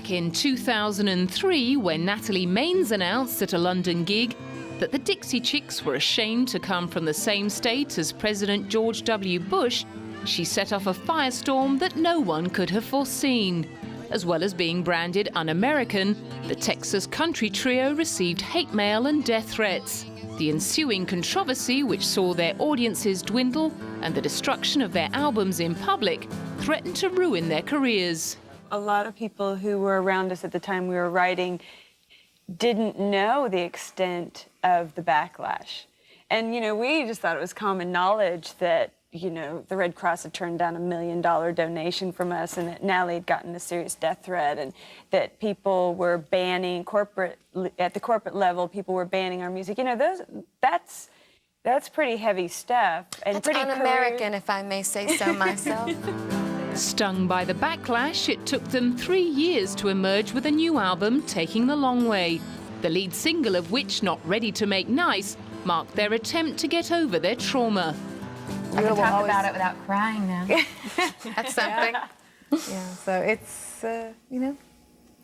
back in 2003 when Natalie Maines announced at a London gig that the Dixie Chicks were ashamed to come from the same state as President George W. Bush, she set off a firestorm that no one could have foreseen. As well as being branded un-American, the Texas country trio received hate mail and death threats. The ensuing controversy, which saw their audiences dwindle and the destruction of their albums in public, threatened to ruin their careers. A lot of people who were around us at the time we were writing didn't know the extent of the backlash. And, you know, we just thought it was common knowledge that, you know, the Red Cross had turned down $1 million donation from us, and that Natalie had gotten a serious death threat, and that people were banning at the corporate level, people were banning our music. You know, that's pretty heavy stuff. And that's pretty un-American, if I may say so myself. Stung by the backlash, it took them 3 years to emerge with a new album, Taking the Long Way, the lead single of which, Not Ready to Make Nice, marked their attempt to get over their trauma. I can talk about it without crying now. That's something. Yeah, so it's, you know,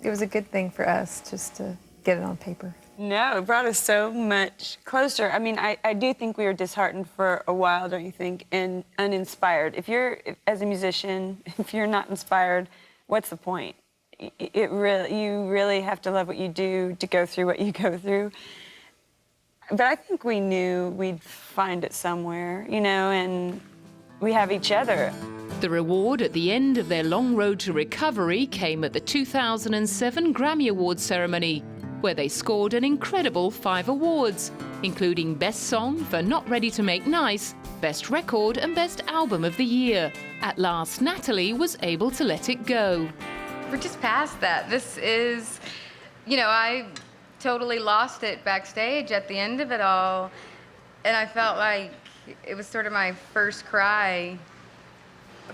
it was a good thing for us just to get it on paper. No, it brought us so much closer. I mean, I do think we were disheartened for a while, don't you think, and uninspired. As a musician, if you're not inspired, what's the point? You really have to love what you do to go through what you go through. But I think we knew we'd find it somewhere, you know, and we have each other. The reward at the end of their long road to recovery came at the 2007 Grammy Awards ceremony, where they scored an incredible 5 awards, including Best Song for Not Ready to Make Nice, Best Record and Best Album of the Year. At last, Natalie was able to let it go. We're just past that. This is, you know, I totally lost it backstage at the end of it all, and I felt like it was sort of my first cry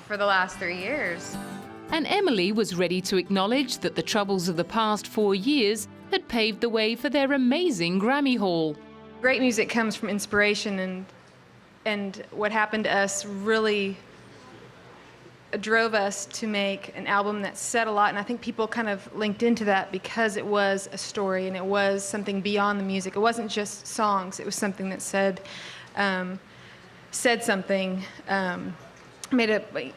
for the last 3 years. And Emily was ready to acknowledge that the troubles of the past 4 years had paved the way for their amazing Grammy haul. Great music comes from inspiration, and what happened to us really drove us to make an album that said a lot, and I think people kind of linked into that because it was a story and it was something beyond the music. It wasn't just songs, it was something that said something, made it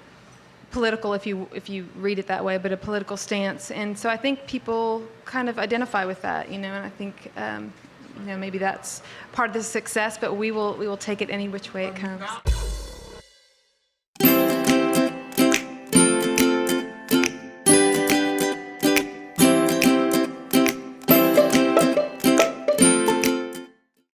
political if you read it that way, but a political stance. And so I think people kind of identify with that, you know, and I think you know, maybe that's part of the success, but we will take it any which way it comes.